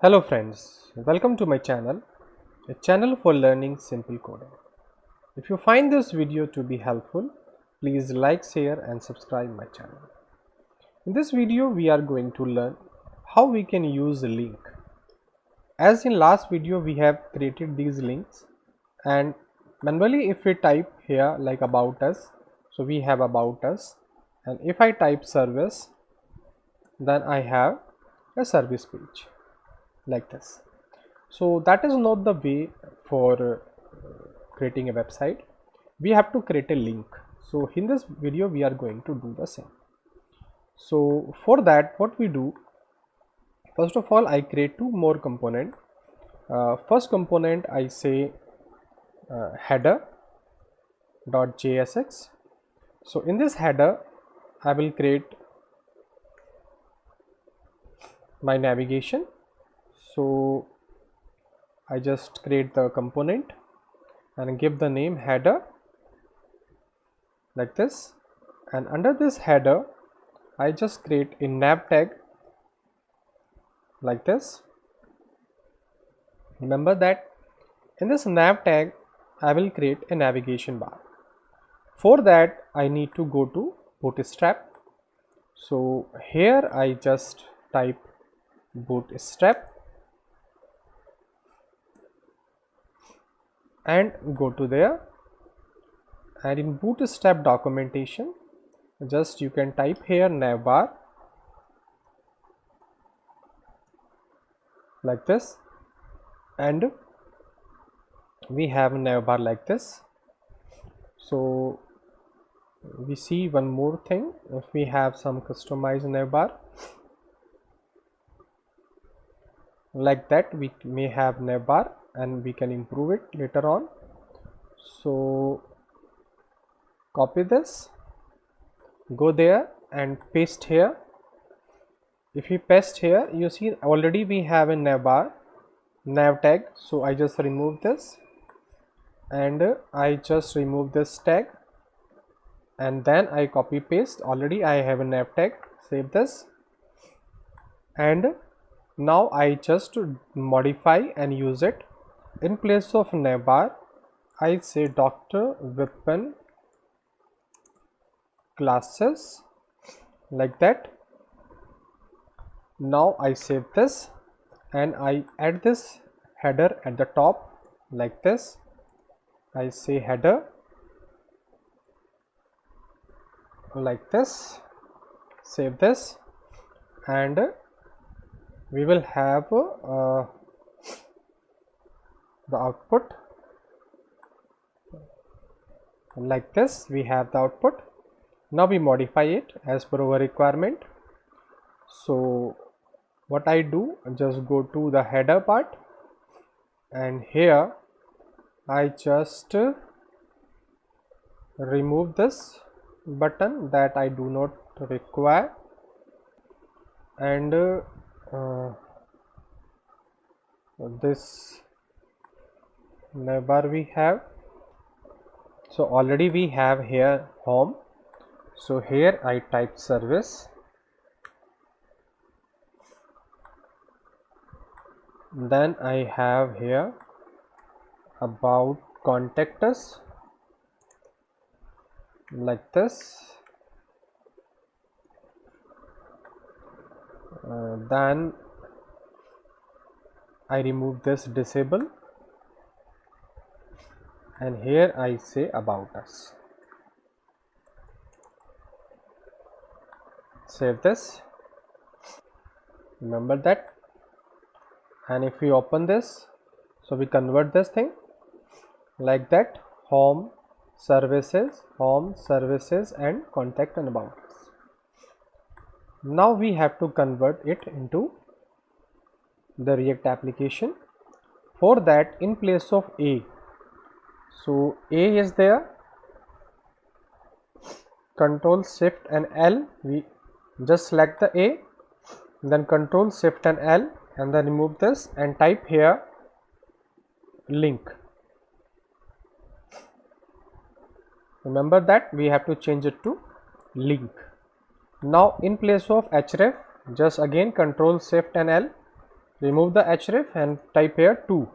Hello friends, welcome to my channel, a channel for learning simple coding. If you find this video to be helpful, please like, share and subscribe my channel. In this video we are going to learn how we can use a link. As in last video we have created these links, and manually if we type here like about us, so we have about us, and if I type service, then I have a service page like this. So that is not the way for creating a website. We have to create a link. So in this video we are going to do the same. So for that, what we do, first of all I create two more component. First component I say header.jsx. So in this header I will create my navigation. So I just create the component and give the name header like this, and under this header I just create a nav tag like this. Remember that in this nav tag I will create a navigation bar. For that I need to go to bootstrap. So here I just type bootstrap and go to there, and in bootstrap documentation just you can type here navbar like this, and we have navbar like this. So we see one more thing, if we have some customized navbar like that, we may have navbar and we can improve it later on. So copy this, go there and paste here. If you paste here, you see already we have a navbar nav tag, so I just remove this and I just remove this tag, and then I copy paste. Already I have a nav tag, save this, and now I just modify and use it. In place of navbar I say Dr. Vipin Classes like that. Now I save this and I add this header at the top like this. I say header like this, save this, and we will have the output like this. We have the output. Now we modify it as per our requirement. So what I do, just go to the header part, and here I just remove this button that I do not require, and this navbar we have. So already we have here home, so here I type service, then I have here about contact us like this, then I remove this disable, and here I say about us, save this, remember that. And if we open this, so we convert this thing like that, home services and contact and about us. Now we have to convert it into the React application. For that, in place of a, so a is there, Control Shift and L, we just select the a, then Control Shift and L, and then remove this and type here link. Remember that we have to change it to link. Now in place of href, just again Control Shift and L, remove the href and type here 2,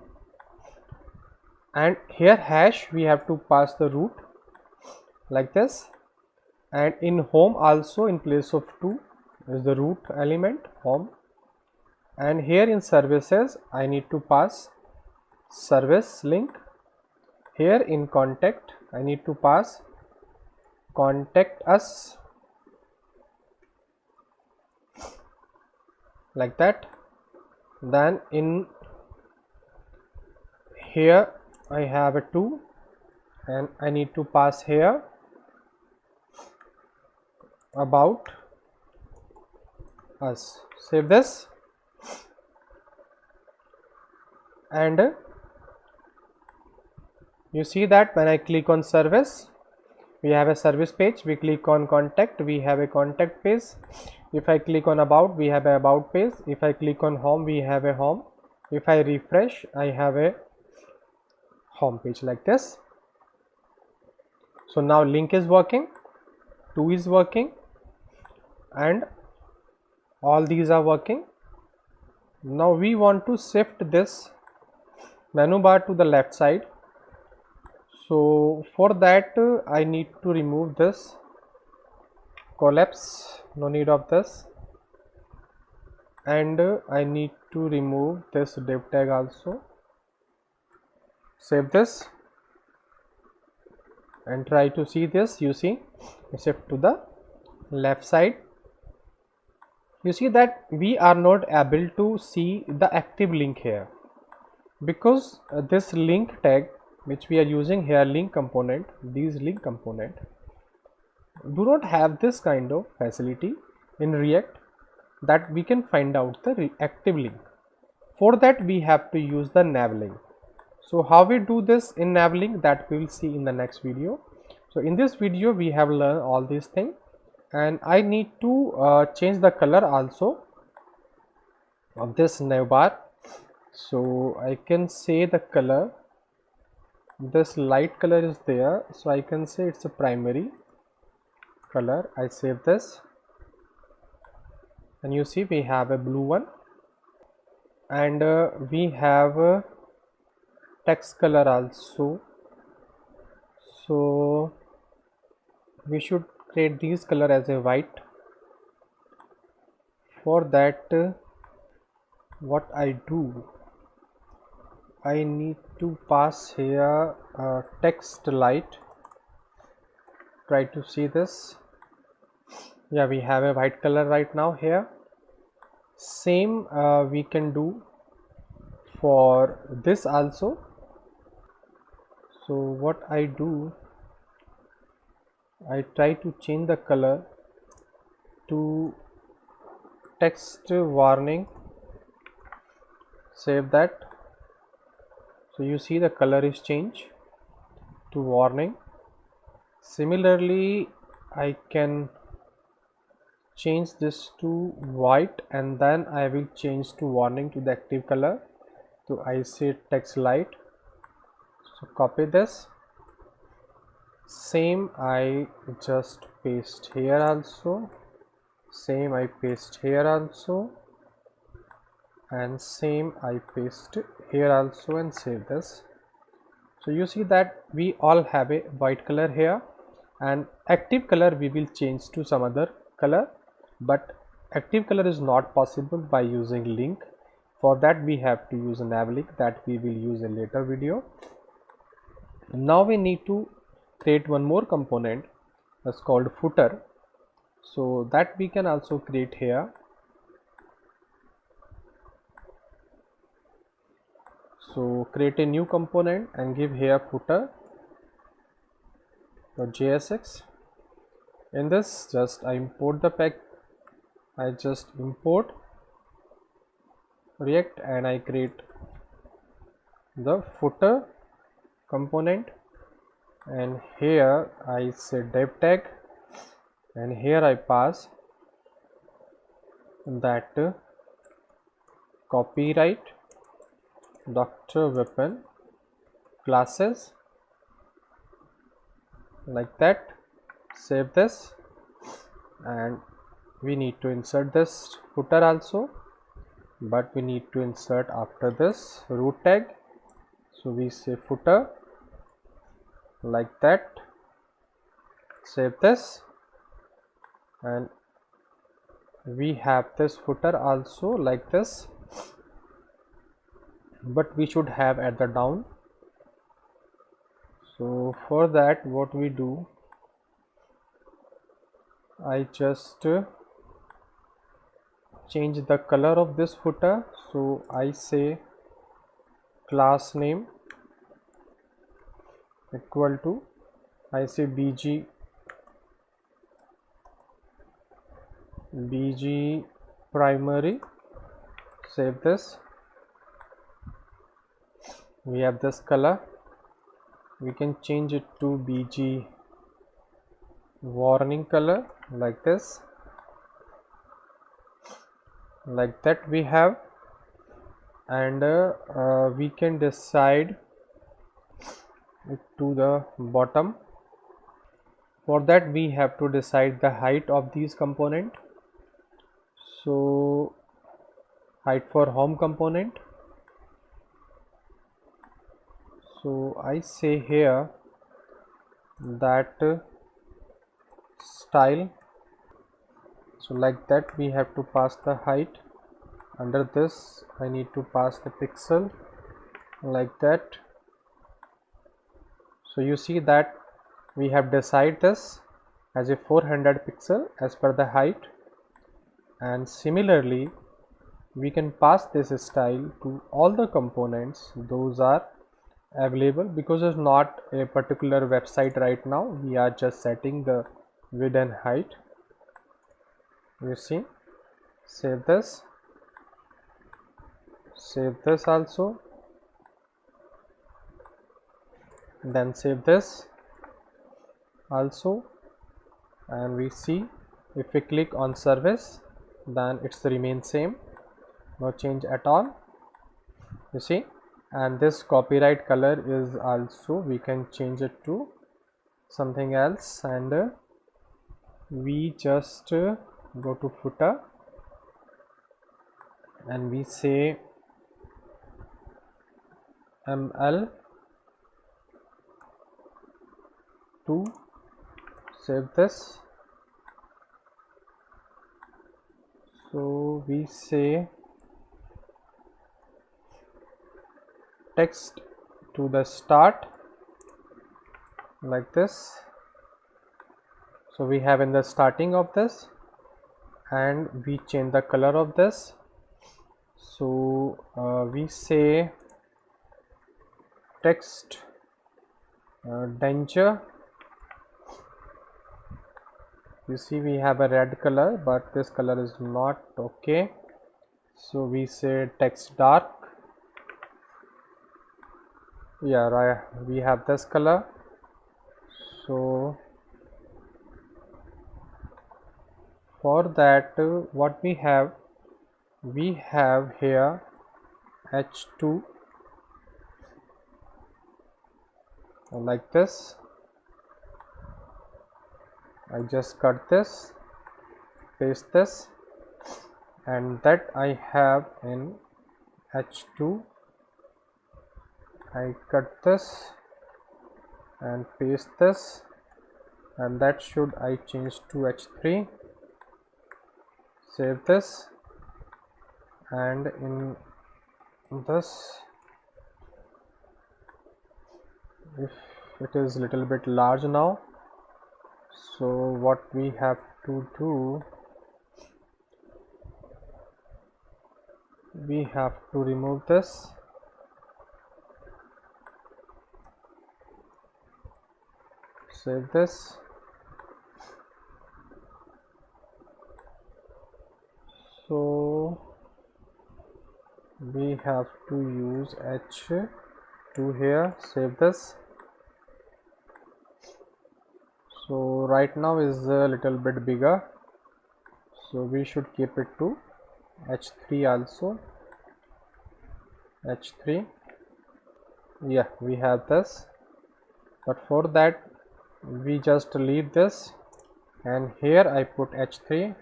and here hash we have to pass the root like this, and in home also in place of 2 is the root element home, and here in services I need to pass service link. Here in contact I need to pass contact us like that. Then in here I have a 2 and I need to pass here about us. Save this, and you see that when I click on service, we have a service page. We click on contact, we have a contact page. If I click on about, we have a about page. If I click on home, we have a home. If I refresh, I have a home page like this. So now link is working, 2 is working, and all these are working. Now we want to shift this menu bar to the left side. So for that I need to remove this collapse, no need of this, and I need to remove this div tag also. Save this and try to see this. You see, shift to the left side. You see that we are not able to see the active link here, because this link tag which we are using here, link component, these link component do not have this kind of facility in React that we can find out the active link. For that we have to use the Navlink. So how we do this in Navlink, that we will see in the next video. So in this video we have learned all these things, and I need to change the color also of this navbar. So I can say the color, this light color is there, so I can say it's a primary color. I save this, and you see we have a blue one, and we have a text color also. So we should create these color as a white. For that what I do, I need to pass here text light. Try to see this. Yeah, we have a white color right now here. Same we can do for this also. So what I do, I try to change the color to text warning. Save that. So you see the color is changed to warning. Similarly I can change this to white, and then I will change to warning to the active color. So I say text light. So copy this, same I just paste here also, same I paste here also, and same I paste here also, and save this. So you see that we all have a white color here, and active color we will change to some other color, but active color is not possible by using link. For that we have to use a Navlink, that we will use in later video. Now we need to create one more component that's called footer, so that we can also create here. So create a new component and give here footer.jsx. in this just I import the pack, I just import React and I create the footer component, and here I say div tag, and here I pass that copyright Dr. Vipin Classes like that. Save this, and we need to insert this footer also. but we need to insert after this root tag. So we say footer like that, save this, and we have this footer also like this, but we should have at the down. So for that, what we do, I just change the color of this footer. So I say class name equal to, I say bg primary, save this. We have this color, we can change it to bg warning color like this, like that we have. And we can decide it to the bottom. For that we have to decide the height of these component. So height for home component, so I say here that style, so like that we have to pass the height. Under this I need to pass the pixel like that. So you see that we have decided this as a 400 pixel as per the height, and similarly we can pass this style to all the components those are available, because it's not a particular website right now, we are just setting the width and height. You see, save this also, then save this also, and we see if we click on service then it's remain same, no change at all. You see, and this copyright color is also, we can change it to something else, and we just go to footer and we say ml2, save this. So we say text to the start like this. So we have in the starting of this, and we change the color of this. So we say text danger. You see we have a red color, but this color is not okay, so we say text dark. Yeah, right, we have this color. So for that, what we have here h2 like this. I just cut this, paste this, and that I have in h2. I cut this and paste this, and that should I change to h3. Save this, and in this, if it is little bit large now, so what we have to do, we have to remove this, save this. So we have to use h2 here, save this. So right now is a little bit bigger, so we should keep it to h3 also. h3, yeah, we have this, but for that we just leave this, and here I put h3,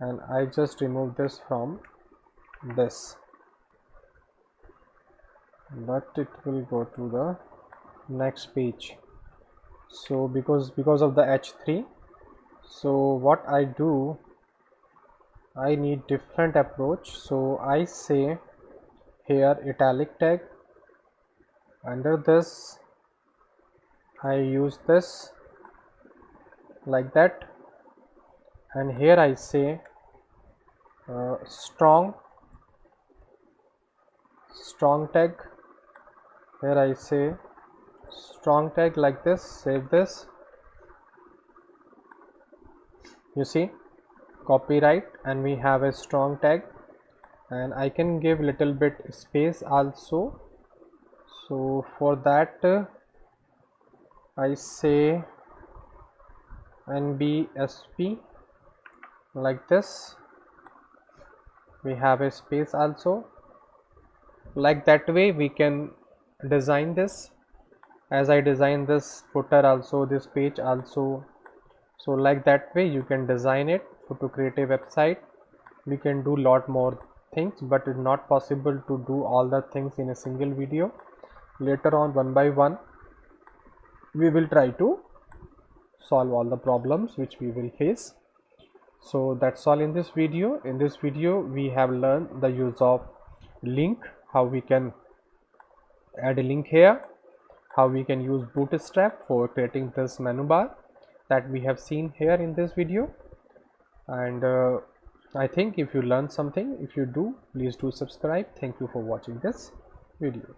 and I just remove this from this, but it will go to the next page. So because of the h3, so what I do, I need different approach. So I say here italic tag, under this I use this like that, and here I say strong tag, here I say strong tag like this. Save this. You see, copyright, and we have a strong tag, and I can give little bit space also. So for that I say NBSP like this. We have a space also. Like that way we can design this, as I design this footer also, this page also. So like that way you can design it to create a website. We can do lot more things, but it's not possible to do all the things in a single video. Later on, one by one, we will try to solve all the problems which we will face. So that's all in this video. In this video we have learned the use of link, how we can add a link here, how we can use bootstrap for creating this menu bar that we have seen here in this video. And I think if you learned something, if you do, please do subscribe. Thank you for watching this video.